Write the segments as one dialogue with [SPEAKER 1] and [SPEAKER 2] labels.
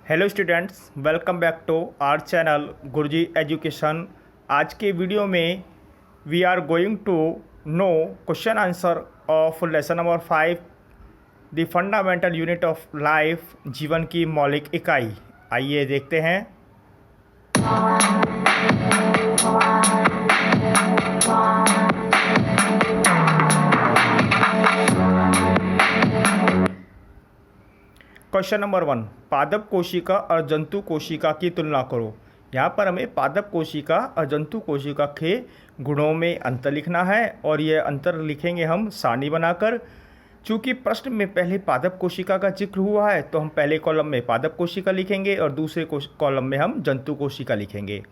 [SPEAKER 1] Hello students, welcome back to our channel Guruji education. आज के video में we are going to know question answer of lesson number 5 the fundamental unit of life, जीवन की मौलिक इकाई। आइए देखते हैं। क्वेश्चन नंबर 1, पादप कोशिका और जंतु कोशिका की तुलना करो। यहाँ पर हमें पादप कोशिका और जंतु कोशिका के गुणों में अंतर लिखना है और ये अंतर लिखेंगे हम सारणी बनाकर। चूँकि प्रश्न में पहले पादप कोशिका का जिक्र हुआ है तो हम पहले कॉलम में पादप कोशिका लिखेंगे और दूसरे कॉलम में हम जंतु कोशिका लिखेंगे।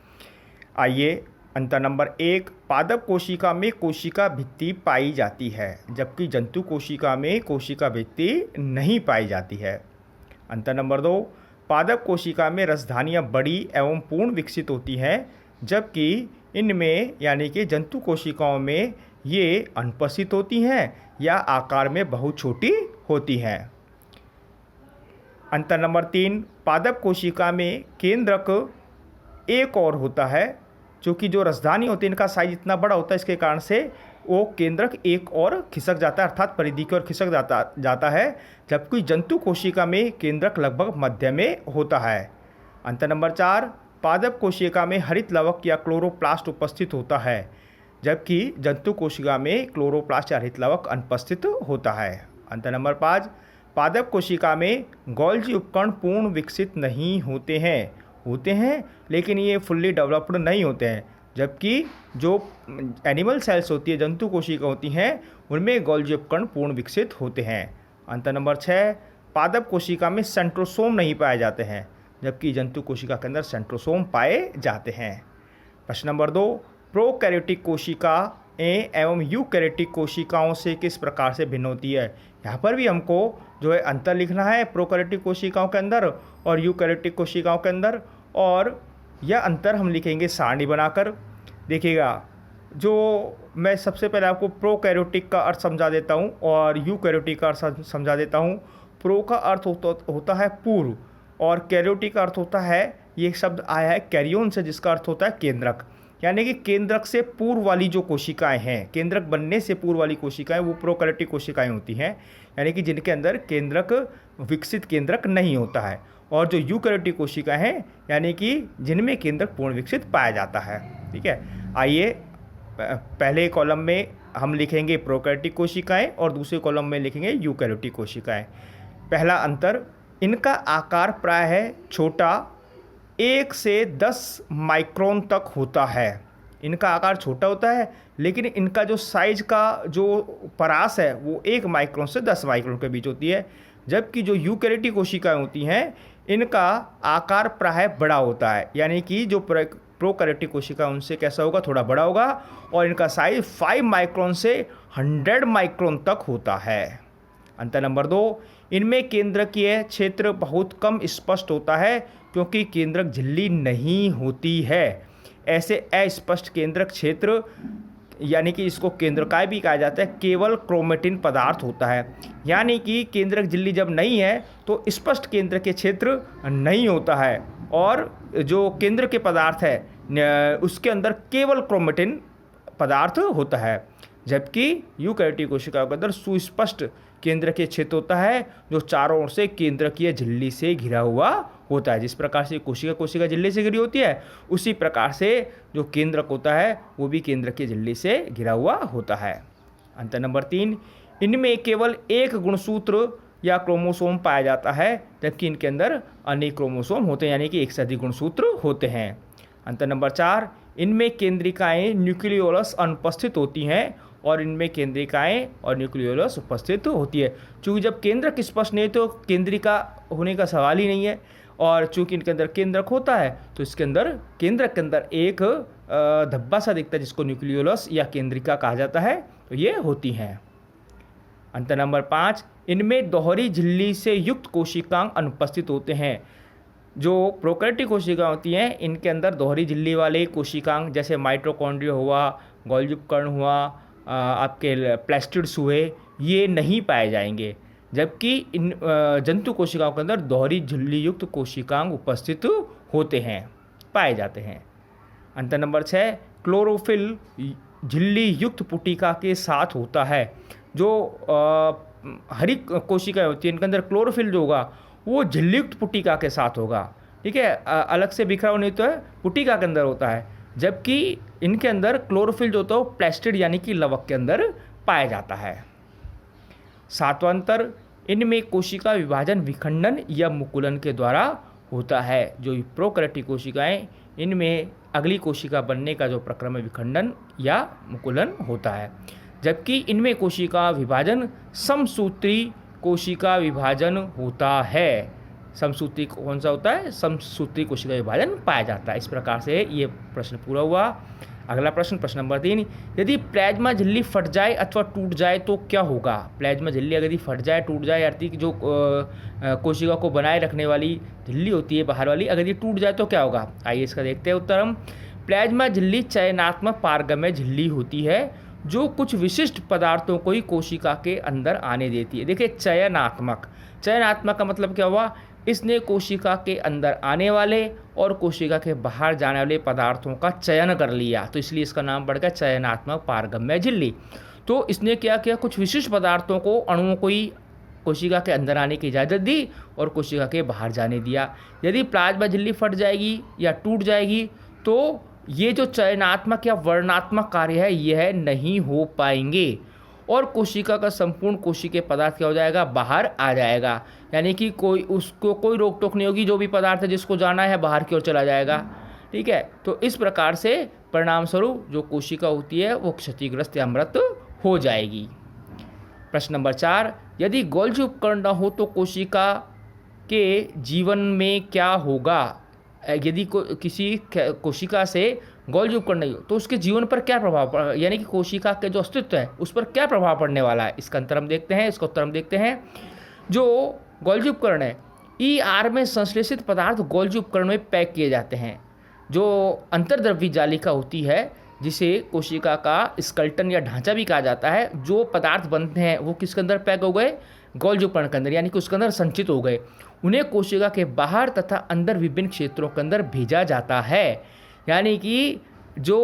[SPEAKER 1] आइए, अंतर नंबर 1, पादप कोशिका में कोशिका भित्ति पाई जाती है जबकि जंतु कोशिका में कोशिका भित्ति नहीं पाई जाती है। अंतर नंबर 2, पादप कोशिका में रसधानियाँ बड़ी एवं पूर्ण विकसित होती हैं जबकि इनमें यानी कि जंतु कोशिकाओं में ये अनुपस्थित होती हैं या आकार में बहुत छोटी होती हैं। अंतर नंबर 3, पादप कोशिका में केंद्रक एक और होता है, क्योंकि जो रसधानी होती है इनका साइज इतना बड़ा होता है, इसके कारण से वो केंद्रक एक और खिसक जाता है, अर्थात परिधि की ओर खिसक जाता है, जबकि जंतु कोशिका में केंद्रक लगभग मध्य में होता है। अंतर नंबर 4, पादप कोशिका में हरित लवक या क्लोरोप्लास्ट उपस्थित होता है जबकि जंतु कोशिका में क्लोरोप्लास्ट या हरित लवक अनुपस्थित होता है। अंतर नंबर 5, पादप कोशिका में गोल्जी उपकरण पूर्ण विकसित नहीं होते हैं लेकिन ये फुल्ली डेवलप्ड नहीं होते हैं, जबकि जो एनिमल सेल्स होती है, जंतु कोशिका होती हैं, उनमें गोल्जी उपकरण पूर्ण विकसित होते हैं। अंतर नंबर 6, पादप कोशिका में सेंट्रोसोम नहीं पाए जाते हैं जबकि जंतु कोशिका के अंदर सेंट्रोसोम पाए जाते हैं। प्रश्न नंबर 2, प्रोकैरियोटिक कोशिका एवं यूकैरियोटिक कोशिकाओं से किस प्रकार से भिन्न होती है। यहाँ पर भी हमको जो है अंतर लिखना है प्रोकैरियोटिक कोशिकाओं के अंदर और यूकैरियोटिक कोशिकाओं के अंदर, और यह अंतर हम लिखेंगे सारणी बनाकर। देखिएगा, जो मैं सबसे पहले आपको प्रोकैरियोटिक का अर्थ समझा देता हूँ और यूकैरियोटिक का अर्थ समझा देता हूँ। प्रो का अर्थ होता है पूर्व और कैरियोटिक का अर्थ होता है, ये शब्द आया है कैरियोन से, जिसका अर्थ होता है केंद्रक, यानी कि केंद्रक से पूर्व वाली जो कोशिकाएं हैं, केंद्रक बनने से पूर्व वाली कोशिकाएं वो प्रोकैरियोटिक कोशिकाएं होती हैं, यानी कि जिनके अंदर केंद्रक विकसित केंद्रक नहीं होता है। और जो यूकैरियोटिक कोशिकाएं हैं यानी कि जिनमें केंद्रक पूर्ण विकसित पाया जाता है। ठीक है, आइए पहले कॉलम में हम लिखेंगे प्रोकैरियोटिक कोशिकाएं और दूसरे कॉलम में लिखेंगे यूकैरियोटिक कोशिकाएं। पहला अंतर, इनका आकार प्राय है छोटा 1 से 10 माइक्रोन तक होता है। इनका आकार छोटा होता है लेकिन इनका जो साइज का जो परास है वो 1 माइक्रोन से 10 माइक्रोन के बीच होती है, जबकि जो यूकैरियोटिक कोशिकाएं होती हैं इनका आकार प्राय बड़ा होता है, यानी कि जो प्रोकैरियोटिक कोशिका उनसे कैसा होगा, थोड़ा बड़ा होगा, और इनका साइज 5 माइक्रोन से 100 माइक्रोन तक होता है। अंतर नंबर 2, इनमें केंद्रकीय क्षेत्र बहुत कम स्पष्ट होता है क्योंकि केंद्रक झिल्ली नहीं होती है। ऐसे अस्पष्ट केंद्रक क्षेत्र यानी कि इसको केंद्रकाय भी कहा जाता है, केवल क्रोमेटिन पदार्थ होता है, यानी कि केंद्रक झिल्ली जब नहीं है तो स्पष्ट केंद्र के क्षेत्र नहीं होता है और जो केंद्र के पदार्थ है उसके अंदर केवल क्रोमेटिन पदार्थ होता है, जबकि यूकैरियोटिक कोशिकाओं के अंदर सुस्पष्ट केंद्र के क्षेत्र होता है जो चारों ओर से केंद्रकीय झिल्ली से घिरा हुआ होता है। जिस प्रकार से कोशिका झिल्ली से घिरी होती है उसी प्रकार से जो केंद्रक होता है वो भी केंद्रकीय झिल्ली से घिरा हुआ होता है। अंतर नंबर 3, इनमें केवल एक गुणसूत्र या क्रोमोसोम पाया जाता है जबकि इनके अंदर अनेक क्रोमोसोम होते हैं, यानी कि एक से अधिक गुणसूत्र होते हैं। अंतर नंबर 4, इनमें केंद्रिकाएँ न्यूक्लियोलस अनुपस्थित होती हैं और इनमें केंद्रिकाएँ और न्यूक्लियोलस उपस्थित होती है। चूँकि जब केंद्रक स्पष्ट नहीं तो केंद्रिका होने का सवाल ही नहीं है, और चूँकि इनके अंदर केंद्रक होता है तो इसके अंदर केंद्रक के अंदर एक धब्बा सा दिखता है जिसको न्यूक्लियोलस या केंद्रिका कहा जाता है, तो ये होती हैं। अंतर नंबर 5, इनमें दोहरी झिल्ली से युक्त कोशिकांग अनुपस्थित होते हैं। जो प्रोकैरियोटिक कोशिका होती हैं इनके अंदर दोहरी झिल्ली वाले कोशिकांग जैसे माइटोकॉन्ड्रिया हुआ, गोल्जी उपकरण हुआ, आपके प्लास्टिड्स हुए, ये नहीं पाए जाएंगे, जबकि इन जंतु कोशिकाओं के अंदर दोहरी झिल्ली युक्त कोशिकांग उपस्थित होते हैं, पाए जाते हैं। अंतर नंबर 6, क्लोरोफिल झिल्ली युक्त पुटिका के साथ होता है। जो हरी कोशिकाएं होती हैं इनके अंदर क्लोरोफिल जो होगा वो झिल्ली युक्त पुटिका के साथ होगा, ठीक है, अलग से बिखरा हुआ नहीं तो है, पुटिका के अंदर होता है। जबकि इनके अंदर क्लोरोफिल जो होता है वो प्लास्टिड यानी कि लवक के अंदर पाया जाता है। 7वां अंतर, इनमें कोशिका विभाजन विखंडन या मुकुलन के द्वारा होता है। जो प्रोकैरियोटिक कोशिकाएं, इनमें अगली कोशिका बनने का जो प्रक्रम है विखंडन या मुकुलन होता है। जबकि इनमें कोशिका विभाजन समसूत्री कोशिका विभाजन होता है। समसूत्री कौन सा होता है? समसूत्री कोशिका विभाजन पाया जाता है। इस प्रकार से ये प्रश्न पूरा हुआ। अगला प्रश्न, प्रश्न नंबर 3, यदि प्लाज्मा झिल्ली फट जाए अथवा टूट जाए तो क्या होगा? प्लाज्मा झिल्ली अगर फट जाए, टूट जाए, अर्थी की जो कोशिका को बनाए रखने वाली झिल्ली होती है बाहर वाली, अगर ये टूट जाए तो क्या होगा? आइए इसका देखते हैं उत्तर हम। प्लाज्मा झिल्ली चयनात्मक पारगम्य झिल्ली होती है जो कुछ विशिष्ट पदार्थों को ही कोशिका के अंदर आने देती है। देखिए, चयनात्मक, चयनात्मक का मतलब क्या हुआ? इसने कोशिका के अंदर आने वाले और कोशिका के बाहर जाने वाले पदार्थों का चयन कर लिया, तो इसलिए इसका नाम पड़ गया चयनात्मक पारगम्य झिल्ली। तो इसने क्या किया? कुछ विशिष्ट पदार्थों को, अणुओं को ही कोशिका के अंदर आने की इजाज़त दी और कोशिका के बाहर जाने दिया। यदि प्लाज्मा झिल्ली फट जाएगी या टूट जाएगी तो ये जो चयनात्मक या वर्णात्मक कार्य है यह नहीं हो पाएंगे और कोशिका का संपूर्ण कोशिकीय पदार्थ क्या हो जाएगा? बाहर आ जाएगा। यानी कि उसको कोई रोक टोक नहीं होगी, जो भी पदार्थ है जिसको जाना है बाहर की ओर चला जाएगा, ठीक है। तो इस प्रकार से परिणाम स्वरूप जो कोशिका होती है वो क्षतिग्रस्त या मृत हो जाएगी। प्रश्न नंबर 4, यदि गोल्जी उपकरण न हो तो कोशिका के जीवन में क्या होगा? यदि किसी कोशिका से गोल्जी उपकरण नहीं हो तो उसके जीवन पर क्या प्रभाव, यानी कि कोशिका के जो अस्तित्व है उस पर क्या प्रभाव पड़ने वाला है? इसका अंतर हम देखते हैं, इसका उत्तर हम देखते हैं। जो गोल्जी उपकरण है, ER में संश्लेषित पदार्थ गोल्जी उपकरण में पैक किए जाते हैं। जो अंतर्द्रव्य जालिका होती है जिसे कोशिका का स्केलेटन या ढांचा भी कहा जाता है, जो पदार्थ बनते हैं वो किसके अंदर पैक हो गए? गोल्जी उपकरण के अंदर, यानी कि उसके अंदर संचित हो गए। उन्हें कोशिका के बाहर तथा अंदर विभिन्न क्षेत्रों के अंदर भेजा जाता है। यानी कि जो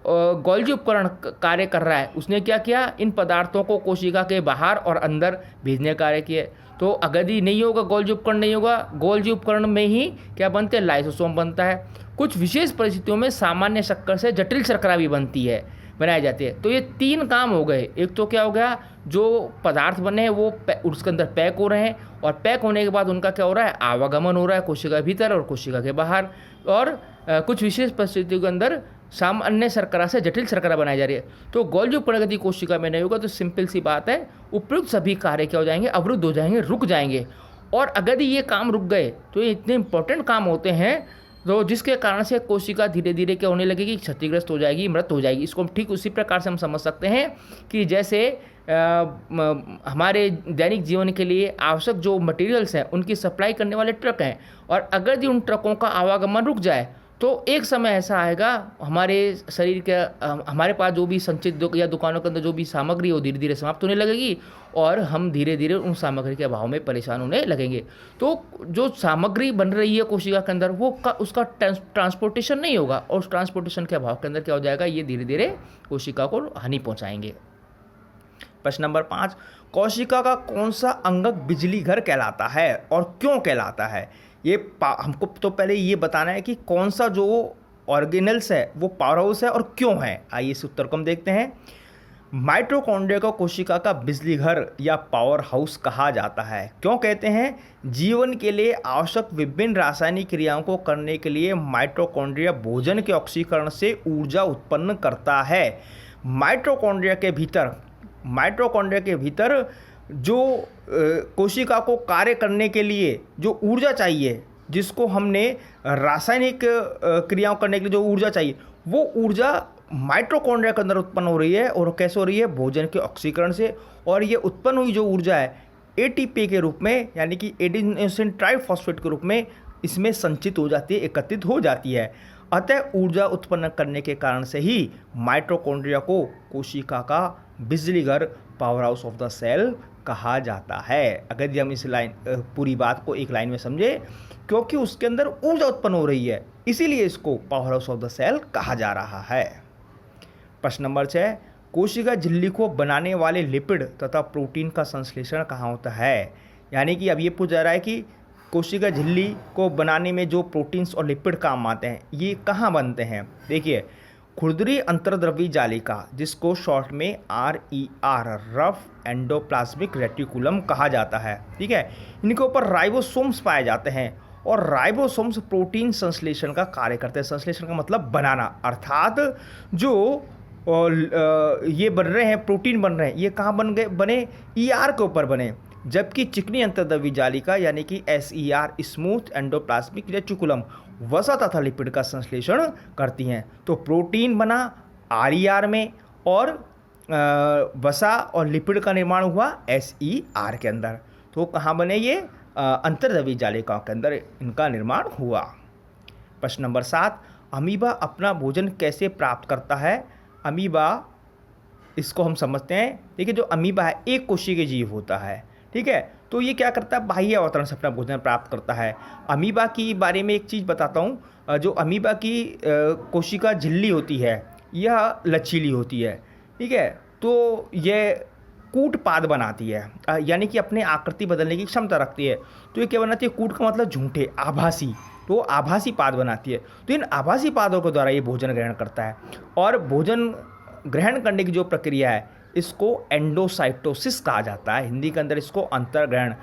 [SPEAKER 1] गोल्जी उपकरण कार्य कर रहा है उसने क्या किया? इन पदार्थों को कोशिका के बाहर और अंदर भेजने का कार्य किए। तो अगर ये नहीं होगा, गोल्जी उपकरण नहीं होगा, गोल्जी उपकरण में ही क्या बनते हैं? लाइसोसोम बनता है। कुछ विशेष परिस्थितियों में सामान्य शर्करा से जटिल शर्करा भी बनती है, बनाई जाती है। तो ये 3 काम हो गए। एक तो क्या हो गया? जो पदार्थ बने हैं वो उसके अंदर पैक हो रहे हैं और पैक होने के बाद उनका क्या हो रहा है? आवागमन हो रहा है कोशिका के भीतर और कोशिका के बाहर। और कुछ विशेष परिस्थितियों के अंदर सामान्य शर्करा से जटिल शर्करा बनाई जा रही है। तो गोल्जी उपकरण यदि कोशिका में नहीं होगा तो सिंपल सी बात है, उपयुक्त सभी कार्य क्या हो जाएंगे? अवरुद्ध हो जाएंगे, रुक जाएंगे। और अगर ये काम रुक गए तो ये इतने इंपॉर्टेंट काम होते हैं तो जिसके कारण से कोशिका धीरे धीरे क्या होने लगेगी? क्षतिग्रस्त हो जाएगी, मृत हो जाएगी। इसको ठीक उसी प्रकार से हम समझ सकते हैं कि जैसे हमारे दैनिक जीवन के लिए आवश्यक जो मटेरियल्स हैं उनकी सप्लाई करने वाले ट्रक हैं, और अगर यदि उन ट्रकों का आवागमन रुक जाए तो एक समय ऐसा आएगा हमारे शरीर के हमारे पास जो भी संचित या दुकानों के अंदर जो भी सामग्री हो धीरे धीरे समाप्त होने लगेगी और हम धीरे धीरे उन सामग्री के अभाव में परेशान होने लगेंगे। तो जो सामग्री बन रही है कोशिका के अंदर वो उसका ट्रांसपोर्टेशन नहीं होगा और उस ट्रांसपोर्टेशन के अभाव के अंदर क्या हो जाएगा? ये धीरे धीरे कोशिका को हानि पहुँचाएंगे। प्रश्न नंबर 5, कोशिका का कौन सा अंगक बिजली घर कहलाता है और क्यों कहलाता है? ये हमको तो पहले ये बताना है कि कौन सा जो ऑर्गेनल्स है वो पावर हाउस है और क्यों है। आइए इस उत्तर को हम देखते हैं। माइटोकॉन्ड्रिया को कोशिका का बिजली घर या पावर हाउस कहा जाता है। क्यों कहते हैं? जीवन के लिए आवश्यक विभिन्न रासायनिक क्रियाओं को करने के लिए माइटोकॉन्ड्रिया भोजन के ऑक्सीकरण से ऊर्जा उत्पन्न करता है। माइटोकॉन्ड्रिया के भीतर जो कोशिका को कार्य करने के लिए जो ऊर्जा चाहिए, जिसको हमने रासायनिक क्रियाओं करने के लिए जो ऊर्जा चाहिए, वो ऊर्जा माइटोकॉन्ड्रिया के अंदर उत्पन्न हो रही है। और कैसे हो रही है? भोजन के ऑक्सीकरण से। और ये उत्पन्न हुई जो ऊर्जा है ATP के रूप में, यानी कि एडिनोसिन ट्राइफॉस्फेट के रूप में इसमें संचित हो जाती है, एकत्रित हो जाती है। अतः ऊर्जा उत्पन्न करने के कारण से ही माइटोकॉन्ड्रिया को कोशिका का बिजली घर, power house of the cell कहा जाता है। अगर हम इस लाइन पूरी बात को एक लाइन में समझे, क्योंकि उसके अंदर ऊर्जा उत्पन्न हो रही है, इसीलिए इसको power house of the cell कहा जा रहा है। प्रश्न नंबर 6, कोशिका झिल्ली को बनाने वाले लिपिड तथा प्रोटीन का संश्लेषण कहाँ होता है। यानी कि अब ये पूछा जा रहा है कि कोशिका झिल्ली को बनाने में जो प्रोटीन्स और लिपिड काम आते हैं, ये कहाँ बनते हैं। देखिए, खुरदरी अंतर्द्रव्यी जालिका, जिसको शॉर्ट में RER, रफ एंडोप्लाज्मिक रेटिकुलम कहा जाता है, ठीक है। इनके ऊपर राइबोसोम्स पाए जाते हैं और राइबोसोम्स प्रोटीन संश्लेषण का कार्य करते हैं। संश्लेषण का मतलब बनाना, अर्थात जो ये बन रहे हैं, प्रोटीन बन रहे हैं, ये कहाँ बने ER के ऊपर बने, जबकि चिकनी अंतर्द्रव्यी जालिका यानी कि SER, स्मूथ एंडोप्लाज्मिक रेटिकुलम, वसा तथा लिपिड का संश्लेषण करती हैं। तो प्रोटीन बना RER में और वसा और लिपिड का निर्माण हुआ SER के अंदर। तो कहाँ बने ये, अंतर्द्रव्यी जालिकाओं के अंदर इनका निर्माण हुआ। प्रश्न नंबर 7, अमीबा अपना भोजन कैसे प्राप्त करता है। अमीबा, इसको हम समझते हैं। देखिए, जो अमीबा है एक कोशिकीय जीव होता है, ठीक है। तो ये क्या करता है, बाह्य वातावरण से अपना भोजन प्राप्त करता है। अमीबा की बारे में एक चीज़ बताता हूँ, जो अमीबा की कोशिका झिल्ली होती है, यह लचीली होती है, ठीक है। तो यह कूटपाद बनाती है, यानी कि अपने आकृति बदलने की क्षमता रखती है। तो ये क्या बनाती है, कूट का मतलब झूठे, आभासी, तो आभासी पाद बनाती है। तो इन आभासी पादों के द्वारा ये भोजन ग्रहण करता है, और भोजन ग्रहण करने की जो प्रक्रिया है, इसको एंडोसाइटोसिस कहा जाता है। हिंदी के अंदर इसको अंतर्ग्रहण,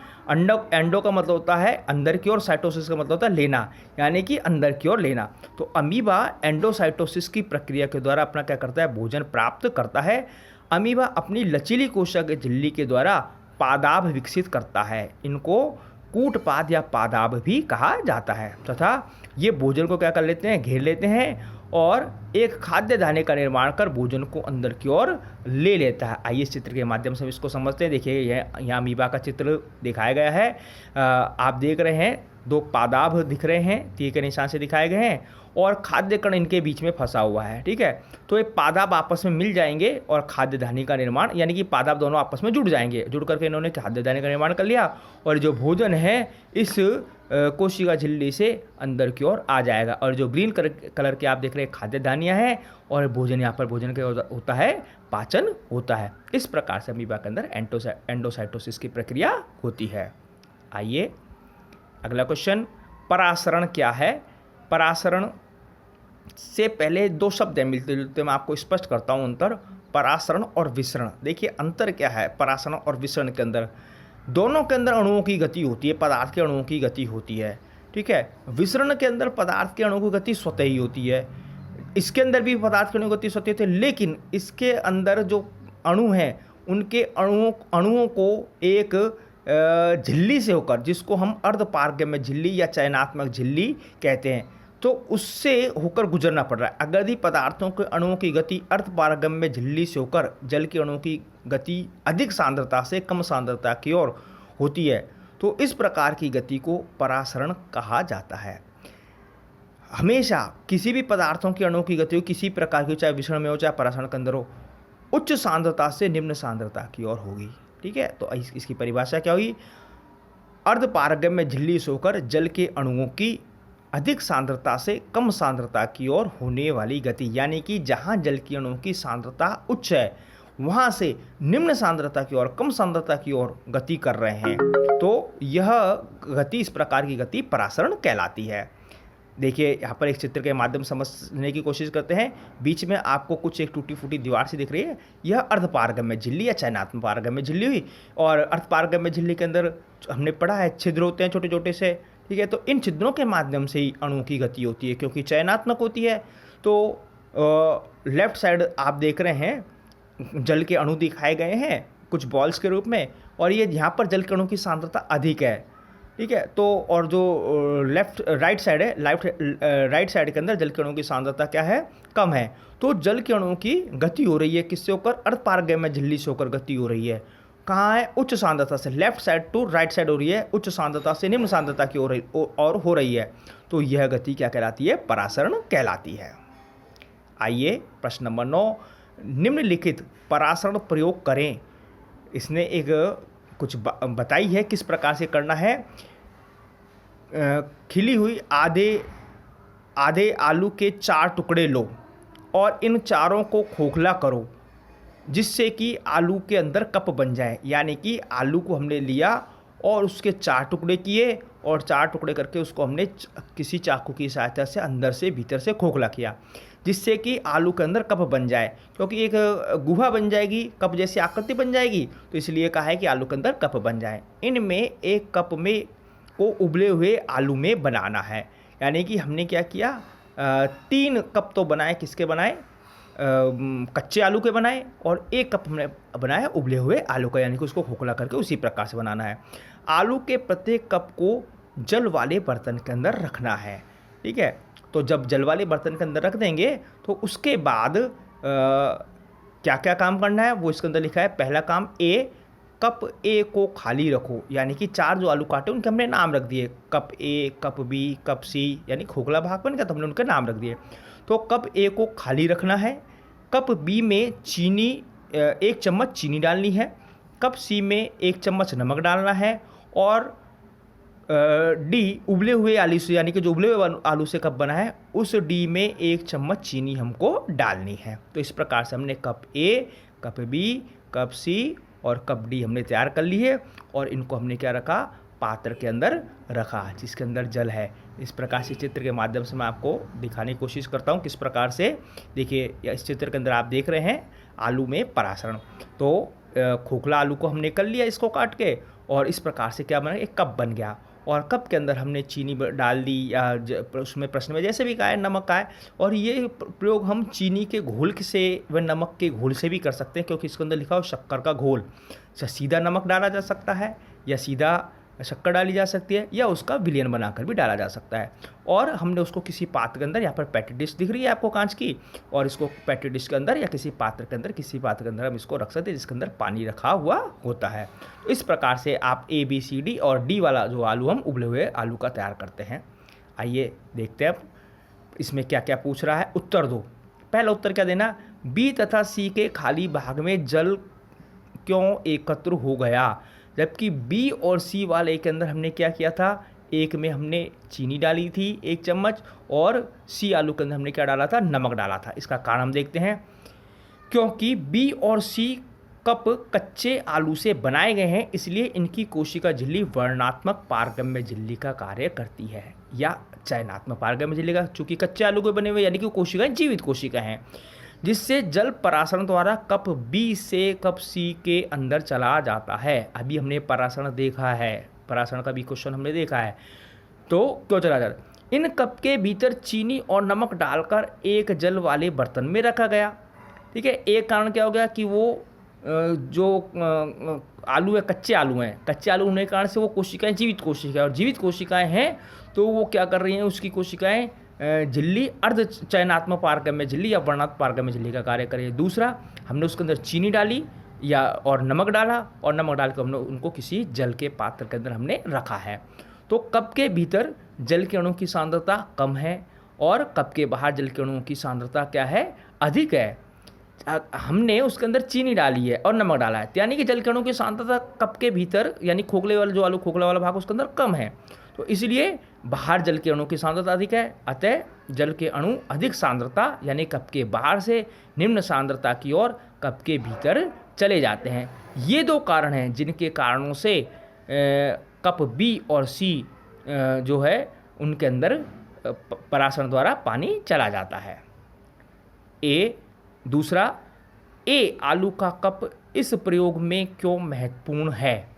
[SPEAKER 1] एंडो का मतलब होता है अंदर की ओर, साइटोसिस का मतलब होता है लेना, यानी कि अंदर की ओर लेना। तो अमीबा एंडोसाइटोसिस की प्रक्रिया के द्वारा अपना क्या करता है, भोजन प्राप्त करता है। अमीबा अपनी लचीली कोशिका झिल्ली के द्वारा पादाभ विकसित करता है। इनको कूटपाद या पादाभ भी कहा जाता है, तथा ये भोजन को क्या कर लेते हैं, घेर लेते हैं और एक खाद्य दाने का निर्माण कर भोजन को अंदर की ओर ले लेता है। आइए इस चित्र के माध्यम से हम इसको समझते हैं। देखिए, यहाँ अमीबा का चित्र दिखाया गया है। आप देख रहे हैं, दो पादाभ दिख रहे हैं, तीर के निशान से दिखाए गए हैं, और खाद्य कण इनके बीच में फंसा हुआ है, ठीक है। तो ये पादाभ आपस में मिल जाएंगे और खाद्य दाने का निर्माण, यानी कि पादाभ दोनों आपस में जुड़ जाएंगे। जुड़ करके इन्होंने खाद्य दाने का निर्माण कर लिया, और जो भोजन है इस कोशिका झिल्ली से अंदर की ओर आ जाएगा। और जो ग्रीन कलर के आप देख रहे हैं खाद्य दानियाँ हैं, और भोजन, यहाँ पर भोजन का होता है पाचन होता है। इस प्रकार से अमीबा के अंदर एंडोसाइटोसिस की प्रक्रिया होती है। आइए अगला क्वेश्चन, परासरण क्या है। परासरण से पहले दो शब्द हैं मिलते जुलते, मैं आपको स्पष्ट करता हूँ अंतर, परासरण और विसरण। देखिए अंतर क्या है परासरण और विसरण के अंदर, दोनों के अंदर अणुओं की गति होती है, पदार्थ के अणुओं की गति होती है, ठीक है। विसरण के अंदर पदार्थ के अणुओं की गति स्वतः ही होती है। इसके अंदर भी पदार्थ के अणुओं की गति स्वतः होती है, लेकिन इसके अंदर जो अणु हैं उनके अणुओं को एक झिल्ली से होकर, जिसको हम अर्धपारगम्य झिल्ली या चयनात्मक झिल्ली कहते हैं, तो उससे होकर गुजरना पड़ रहा है। अगर पदार्थों के अणुओं की गति अर्धपारगम्य झिल्ली से होकर जल के अणुओं की गति अधिक सांद्रता से कम सांद्रता की ओर होती है, तो इस प्रकार की गति को परासरण कहा जाता है। हमेशा किसी भी पदार्थों के अणुओं की गति हो, किसी प्रकार की, चाहे विसरण में हो चाहे परासरण के अंदर हो, उच्च सांद्रता से निम्न सांद्रता की ओर होगी, ठीक है। तो इसकी परिभाषा क्या हुई, अर्धपारगम्य झिल्ली से होकर जल के अणुओं की अधिक सांद्रता से कम सांद्रता की ओर होने वाली गति, यानी कि जहां जल की अणुओं की सांद्रता उच्च है वहां से निम्न सांद्रता की ओर, कम सांद्रता की ओर गति कर रहे हैं, तो यह गति, इस प्रकार की गति परासरण कहलाती है। देखिए यहाँ पर एक चित्र के माध्यम समझने की कोशिश करते हैं। बीच में आपको कुछ एक टूटी फूटी दीवार सी दिख रही है, यह अर्धपारगम्य झिल्ली या चयनात्मक पारगम्य झिल्ली हुई। और अर्धपारगम्य झिल्ली के अंदर हमने पढ़ा है छिद्र होते हैं छोटे छोटे से, ठीक है। तो इन छिद्रों के माध्यम से ही अणुओं की गति होती है, क्योंकि चयनात्मक होती है। तो लेफ्ट साइड आप देख रहे हैं जल के अणु दिखाए गए हैं कुछ बॉल्स के रूप में, और ये यहाँ पर जल के अणु की सांद्रता अधिक है, ठीक है। तो और जो राइट साइड है, राइट साइड के अंदर जल के अणुओं की सांद्रता क्या है, कम है। तो जल के अणुओं की गति हो रही है किससे होकर, अर्धपारगम्य झिल्ली से होकर गति हो रही है। कहाँ है, उच्च सांद्रता से, left side to right side हो रही है, उच्च सांद्रता से निम्न सांद्रता की और हो रही है। तो यह गति क्या कहलाती है, परासरण कहलाती है। आइए प्रश्न नंबर 9, निम्नलिखित परासरण प्रयोग करें। इसने एक कुछ बताई है किस प्रकार से करना है। खिली हुई आधे आलू के 4 टुकड़े लो और इन चारों को खोखला करो जिससे कि आलू के अंदर कप बन जाए। यानी कि आलू को हमने लिया और उसके 4 टुकड़े किए और 4 टुकड़े करके उसको हमने किसी चाकू की सहायता से अंदर से भीतर से खोखला किया जिससे कि आलू के अंदर कप बन जाए, क्योंकि एक गुहा बन जाएगी, कप जैसी आकृति बन जाएगी, तो इसलिए कहा है कि आलू के अंदर कप बन जाए। इनमें एक कप में को उबले हुए आलू में बनाना है। यानी कि हमने क्या किया, 3 कप तो बनाए, किसके बनाए, कच्चे आलू के बनाए, और 1 कप हमने बनाया उबले हुए आलू का, यानी कि उसको खोखला करके उसी प्रकार से बनाना है। आलू के प्रत्येक कप को जल वाले बर्तन के अंदर रखना है। ठीक है, तो जब जल वाले बर्तन के अंदर रख देंगे तो उसके बाद क्या क्या काम करना है वो इसके अंदर लिखा है। पहला काम कप ए को खाली रखो, यानी कि 4 जो आलू काटे उनके हमने नाम रख दिए, कप ए, कप बी, कप सी, यानी खोखला भाग बन गया तो हमने उनके नाम रख दिए। तो कप ए को खाली रखना है, कप बी में 1 चम्मच चीनी डालनी है, कप सी में 1 चम्मच नमक डालना है, और डी उबले हुए आलू से, यानी कि जो उबले हुए आलू से कप बना है उस डी में 1 चम्मच चीनी हमको डालनी है। तो इस प्रकार से हमने कप ए, कप बी, कप सी और कप डी हमने तैयार कर ली है, और इनको हमने क्या रखा, पात्र के अंदर रखा जिसके अंदर जल है। इस प्रकार से चित्र के माध्यम से मैं आपको दिखाने की कोशिश करता हूँ किस प्रकार से। देखिए इस चित्र के अंदर आप देख रहे हैं आलू में परासरण। तो खोखला आलू को हमने कर लिया इसको काट के, और इस प्रकार से क्या बना, एक कप बन गया, और कप के अंदर हमने चीनी डाल दी, या उसमें प्रश्न में जैसे भी कहा है नमक का है, और ये प्रयोग हम चीनी के घोल से व नमक के घोल से भी कर सकते हैं, क्योंकि इसके अंदर लिखा हो शक्कर का घोल। सीधा नमक डाला जा सकता है या सीधा शक्कर डाली जा सकती है, या उसका विलयन बनाकर भी डाला जा सकता है। और हमने उसको किसी पात्र के अंदर, यहाँ पर पैटी डिश दिख रही है आपको कांच की, और इसको पैटी डिश के अंदर या किसी पात्र के अंदर हम इसको रख सकते हैं जिसके अंदर पानी रखा हुआ होता है। तो इस प्रकार से आप ए, बी, सी, डी और डी वाला जो आलू हम उबले हुए आलू का तैयार करते हैं। आइए देखते हैं अब इसमें क्या क्या पूछ रहा है, उत्तर दो। पहला उत्तर क्या देना, बी तथा सी के खाली भाग में जल क्यों एकत्र हो गया, जबकि बी और सी वाले के अंदर हमने क्या किया था, एक में हमने चीनी डाली थी 1 चम्मच, और सी आलू के अंदर हमने क्या डाला था, नमक डाला था। इसका कारण हम देखते हैं, क्योंकि बी और सी कप कच्चे आलू से बनाए गए हैं, इसलिए इनकी कोशिका झिल्ली वर्णात्मक पारगम्य झिल्ली का कार्य करती है, या चयनात्मक पारगम्य झिल्ली का, चूंकि कच्चे आलू के बने हुए, यानी कि कोशिकाएं जीवित कोशिका हैं, जिससे जल परासरण द्वारा कप बी से कप सी के अंदर चला जाता है। अभी हमने परासरण देखा है, परासरण का भी क्वेश्चन हमने देखा है। तो क्यों चला जाता है, इन कप के भीतर चीनी और नमक डालकर एक जल वाले बर्तन में रखा गया। ठीक है, एक कारण क्या हो गया कि वो जो आलू है, कच्चे आलू हैं, कच्चे आलू होने के कारण से वो कोशिकाएं जीवित कोशिकाएं, और जीवित कोशिकाएं हैं तो वो क्या कर रही हैं, उसकी कोशिकाएं झिल्ली अर्ध चयनात्मक पारगम्य झिल्ली या वर्णात्मक पारगम्य झिल्ली का कार्य करे। दूसरा, हमने उसके अंदर चीनी डाली या और नमक डाला, और नमक डाल कर हमने उनको किसी जल के पात्र के अंदर हमने रखा है। तो कप के भीतर जल के अणुओं की सांद्रता कम है, और कप के बाहर जल के अणुओं की सांद्रता क्या है, अधिक है। हमने उसके अंदर चीनी डाली है और नमक डाला है, यानी कि जल के अणुओं की सांद्रता कप के भीतर, यानी खोखले वाला जो आलू खोखला वाला भाग उसके अंदर कम है, तो इसलिए बाहर जल के अणु की सांद्रता अधिक है। अतः जल के अणु अधिक सांद्रता, यानी कप के बाहर से निम्न सांद्रता की ओर कप के भीतर चले जाते हैं। ये 2 कारण हैं जिनके कारणों से कप बी और सी जो है उनके अंदर परासरण द्वारा पानी चला जाता है। दूसरा, आलू का कप इस प्रयोग में क्यों महत्वपूर्ण है,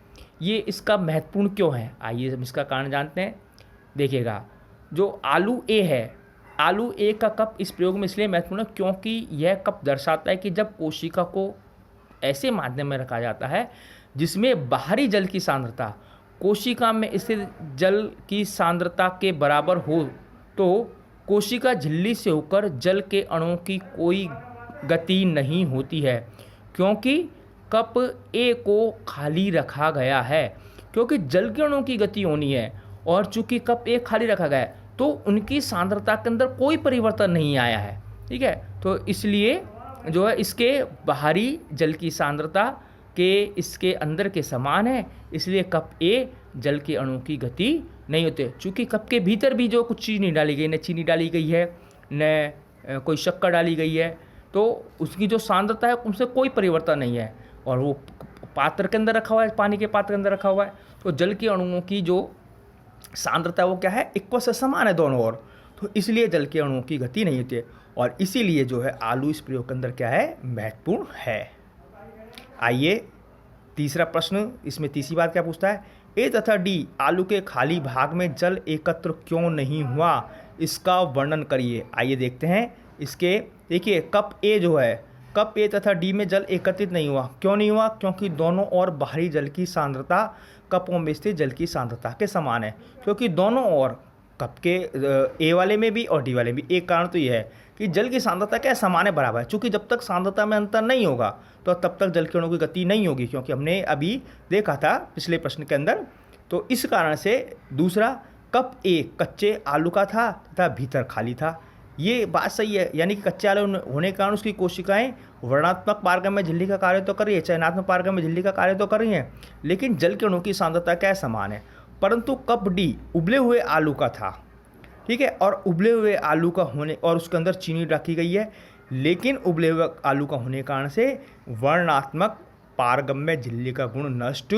[SPEAKER 1] ये इसका महत्वपूर्ण क्यों है, आइए हम इसका कारण जानते हैं। देखिएगा, जो आलू ए है, आलू ए का कप इस प्रयोग में इसलिए महत्वपूर्ण है क्योंकि यह कप दर्शाता है कि जब कोशिका को ऐसे माध्यम में रखा जाता है जिसमें बाहरी जल की सांद्रता कोशिका में स्थित जल की सांद्रता के बराबर हो, तो कोशिका झिल्ली से होकर जल के अणुओं की कोई गति नहीं होती है, क्योंकि कप ए को खाली रखा गया है। क्योंकि जल के अणुओं की गति होनी है, और चूंकि कप ए खाली रखा गया है तो उनकी सांद्रता के अंदर कोई परिवर्तन नहीं आया है। ठीक है, तो इसलिए जो है इसके बाहरी जल की सांद्रता के इसके अंदर के समान है, इसलिए कप ए जल के अणु की गति नहीं होती। चूँकि कप के भीतर भी जो कुछ चीज़ नहीं डाली गई, न चीनी डाली गई है, न कोई शक्कर डाली गई है, तो उसकी जो सांद्रता है उनसे कोई परिवर्तन नहीं है, और वो पात्र के अंदर रखा हुआ है, पानी के पात्र के अंदर रखा हुआ है, तो जल के अणुओं की जो सांद्रता है वो क्या है, इक्वल से समान है दोनों ओर, तो इसलिए जल के अणुओं की गति नहीं होती है, और इसीलिए जो है आलू इस प्रयोग के अंदर क्या है, महत्वपूर्ण है। आइए तीसरा प्रश्न, इसमें तीसरी बात क्या पूछता है, ए तथा डी आलू के खाली भाग में जल एकत्र क्यों नहीं हुआ, इसका वर्णन करिए। आइए देखते हैं इसके। देखिए कप ए जो है, कप ए तथा डी में जल एकत्रित नहीं हुआ, क्यों नहीं हुआ, क्योंकि दोनों ओर बाहरी जल की सांद्रता कपों में स्थित जल की सांद्रता के समान है, क्योंकि दोनों ओर कप के ए वाले में भी और डी वाले में भी। एक कारण तो यह है कि जल की सांद्रता क्या है, समान है, बराबर है। चूँकि जब तक सांद्रता में अंतर नहीं होगा तो तब तक जल के अणु की गति नहीं होगी, क्योंकि हमने अभी देखा था पिछले प्रश्न के अंदर। तो इस कारण से दूसरा, कप ए कच्चे आलू का था तथा भीतर खाली था, ये बात सही है। यानी कि कच्चे आलू होने के कारण उसकी कोशिकाएं वर्णात्मक पारगम्य झिल्ली का कार्य तो कर रही है, चयनात्मक पारगम्य झिल्ली का कार्य तो कर रही हैं, लेकिन जल के अणु की सांद्रता क्या है, समान है। परंतु कप डी उबले हुए आलू का था, ठीक है, और उबले हुए आलू का होने और उसके अंदर चीनी रखी गई है, लेकिन उबले हुए आलू का होने के कारण से वर्णात्मक पारगम्य झिल्ली का गुण नष्ट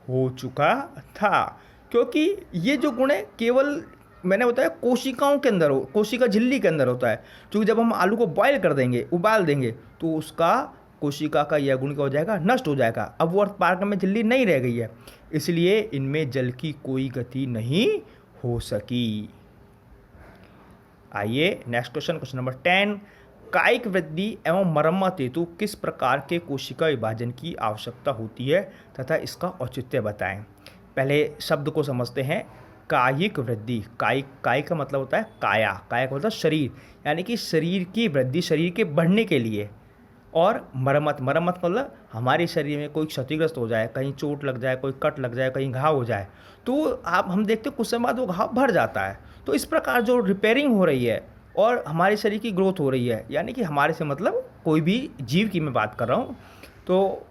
[SPEAKER 1] हो चुका था, क्योंकि ये जो गुण है केवल मैंने बताया कोशिकाओं के अंदर कोशिका झिल्ली के अंदर होता है। क्योंकि जब हम आलू को बॉयल कर देंगे, उबाल देंगे, तो उसका कोशिका का यह गुण क्या हो जाएगा, नष्ट हो जाएगा। अब वो पारगम्य झिल्ली नहीं रह गई है, इसलिए इनमें जल की कोई गति नहीं हो सकी। आइए नेक्स्ट क्वेश्चन, क्वेश्चन नंबर 10, कायिक वृद्धि एवं मरम्मत हेतु किस प्रकार के कोशिका विभाजन की आवश्यकता होती है तथा इसका औचित्य बताएं। पहले शब्द को समझते हैं। कायिक वृद्धि, कायिक का मतलब होता है काया, काया का मतलब शरीर, यानी कि शरीर की वृद्धि, शरीर के बढ़ने के लिए। और मरम्मत मतलब हमारे शरीर में कोई क्षतिग्रस्त हो जाए, कहीं चोट लग जाए, कोई कट लग जाए, कहीं घाव हो जाए, तो हम देखते हैं कुछ समय बाद वो घाव भर जाता है। तो इस प्रकार जो रिपेयरिंग हो रही है और हमारे शरीर की ग्रोथ हो रही है, यानी कि हमारे से मतलब कोई भी जीव की मैं बात कर रहा हूँ, तो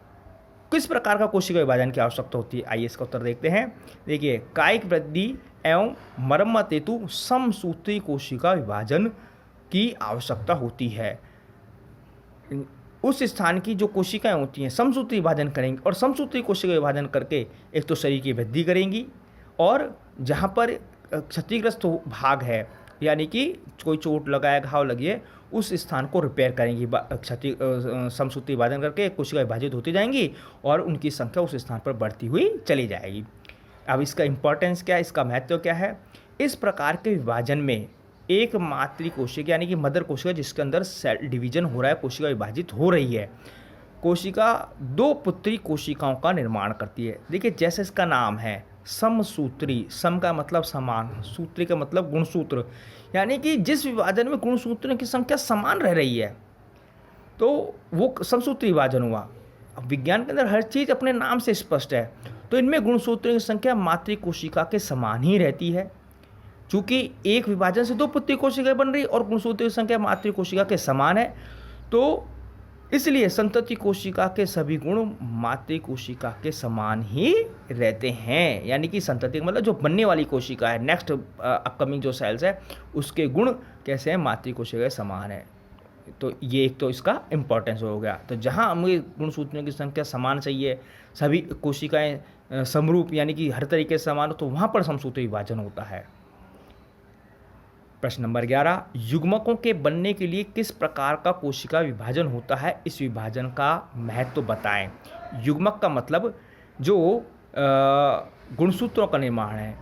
[SPEAKER 1] किस प्रकार का कोशिका विभाजन की आवश्यकता होती है। आइए इसका उत्तर देखते हैं। देखिए कायिक वृद्धि एवं मरम्मत हेतु समसूत्री कोशिका विभाजन की आवश्यकता होती है। उस स्थान की जो कोशिकाएं होती हैं समसूत्री विभाजन करेंगी, और समसूत्री कोशिका विभाजन करके एक तो शरीर की वृद्धि करेंगी, और जहाँ पर क्षतिग्रस्त भाग है, यानी कि कोई चोट लगा है, घाव लगी है, उस स्थान को रिपेयर करेंगी। समसूत्री विभाजन करके कोशिका विभाजित होती जाएंगी और उनकी संख्या उस स्थान पर बढ़ती हुई चली जाएगी। अब इसका इम्पोर्टेंस क्या है, इसका महत्व क्या है। इस प्रकार के विभाजन में एक मातृ कोशिका यानी कि मदर कोशिका जिसके अंदर सेल डिवीजन हो रहा है, कोशिका विभाजित हो रही है, कोशिका दो पुत्री कोशिकाओं का निर्माण करती है। देखिए जैसे इसका नाम है समसूत्री, सम का मतलब समान, सूत्री का मतलब गुणसूत्र, यानी कि जिस विभाजन में गुणसूत्रों की संख्या समान रह रही है तो वो समसूत्री विभाजन हुआ। अब विज्ञान के अंदर हर चीज़ अपने नाम से स्पष्ट है, तो इनमें गुणसूत्रों की संख्या मातृ कोशिका के समान ही रहती है। चूँकि एक विभाजन से दो पुत्री कोशिकाएं बन रही और गुणसूत्रों की संख्या मातृ कोशिका के समान है, तो इसलिए संतति कोशिका के सभी गुण मातृ कोशिका के समान ही रहते हैं। यानी कि संतति मतलब जो बनने वाली कोशिका है, नेक्स्ट अपकमिंग जो सेल्स है, उसके गुण कैसे हैं, मातृ कोशिका के समान है। तो ये एक तो इसका इम्पोर्टेंस हो गया। तो जहाँ हमें गुणसूत्रों की संख्या समान चाहिए, सभी कोशिकाएं समरूप यानी कि हर तरीके से समान हो, तो वहाँ पर समसूत्री विभाजन होता है। प्रश्न नंबर 11, युग्मकों के बनने के लिए किस प्रकार का कोशिका विभाजन होता है, इस विभाजन का महत्व बताएं। युग्मक का मतलब जो गुणसूत्रों का निर्माण है,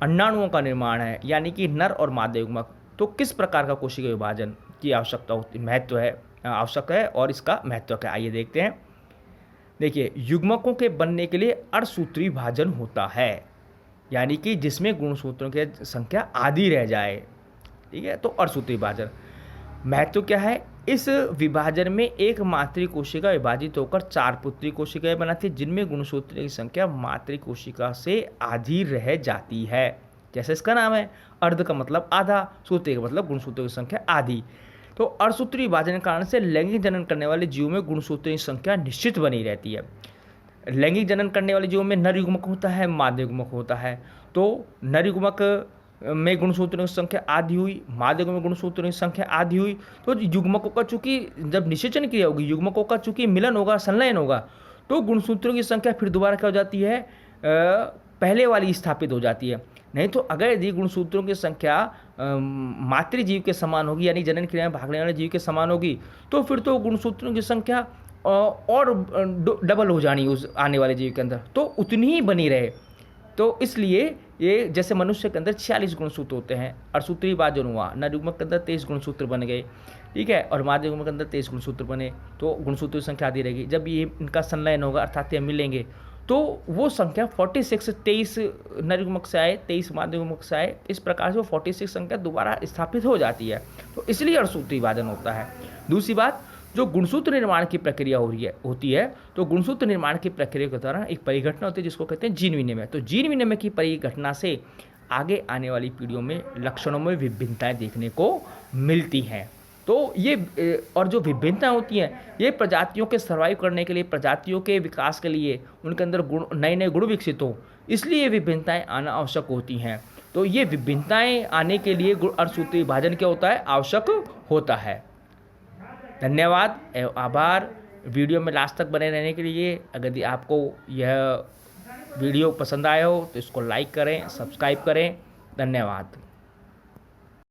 [SPEAKER 1] अंडाणुओं का निर्माण है, यानी कि नर और मादा युग्मक। तो किस प्रकार का कोशिका विभाजन की आवश्यकता होती, महत्व है, आवश्यक है, और इसका महत्व क्या, आइए देखते हैं। देखिए युग्मकों के बनने के लिए अर्धसूत्री विभाजन होता है, यानी कि जिसमें गुणसूत्रों की संख्या आधी रह जाए, ठीक है, तो अर्धसूत्री विभाजन। महत्व क्या है, इस विभाजन में एक मातृ कोशिका विभाजित होकर चार पुत्री कोशिकाएं बनाती है, जिनमें गुणसूत्रों की संख्या मातृ कोशिका से आधी रह जाती है। जैसे इसका नाम है, अर्ध का मतलब आधा, सूत्री का मतलब गुणसूत्रों की संख्या आधी। तो अर्धसूत्री विभाजन के कारण से लैंगिक जनन करने वाले जीवों में गुणसूत्रों की संख्या निश्चित बनी रहती है। लैंगिक जनन करने वाले जीवों में नर युग्मक होता है, मादा युग्मक होता है। तो नर युग्मक में गुणसूत्रों की संख्या आधी हुई, मादा युग्मक में गुणसूत्रों की संख्या आधी हुई। तो युग्मकों का चूंकि जब निषेचन क्रिया होगी, युग्मकों का चूंकि मिलन होगा, संलयन होगा, तो गुणसूत्रों की संख्या फिर दोबारा क्या हो जाती है, पहले वाली स्थापित हो जाती है। नहीं तो अगर यदि गुणसूत्रों की संख्या मातृजीव के समान होगी, यानी जनन क्रिया में भाग लेने वाले जीव के समान होगी, तो फिर तो गुणसूत्रों की संख्या और डबल हो जानी उस आने वाले जीव के अंदर, तो उतनी ही बनी रहे। तो इसलिए ये जैसे मनुष्य के अंदर 46 गुणसूत्र होते हैं, अड़सूत्री वाजन हुआ, नर युग्मक के अंदर 23 गुणसूत्र बन गए, ठीक है, और मादा युग्मक के अंदर 23 गुणसूत्र बने, तो गुणसूत्रों की संख्या आधी रहेगी। जब ये इनका संलयन होगा, अर्थात ये मिलेंगे, तो वो संख्या 46, 23 नर युग्मक से आए, 23 मादा युग्मक से आए, इस प्रकार से वो 46 संख्या दोबारा स्थापित हो जाती है। तो इसलिए अड़सूत्री विभाजन होता है। दूसरी बात, जो गुणसूत्र निर्माण की प्रक्रिया होती है, तो गुणसूत्र निर्माण की प्रक्रिया के दौरान एक परिघटना होती है जिसको कहते हैं जीन विनिमय। तो जीन विनिमय की परिघटना से आगे आने वाली पीढ़ियों में लक्षणों में विभिन्नताएं देखने को मिलती हैं। तो ये और जो विभिन्नताएं होती हैं, ये प्रजातियों के सर्वाइव करने के लिए, प्रजातियों के विकास के लिए, उनके अंदर नए नए गुण विकसित हो, इसलिए ये विभिन्नताएं आना आवश्यक होती हैं। तो ये विभिन्नताएं आने के लिए अड़सूत्री विभाजन क्या होता है, आवश्यक होता है। धन्यवाद एवं आभार वीडियो में लास्ट तक बने रहने के लिए। अगर आपको यह वीडियो पसंद आया हो तो इसको लाइक करें, सब्सक्राइब करें। धन्यवाद।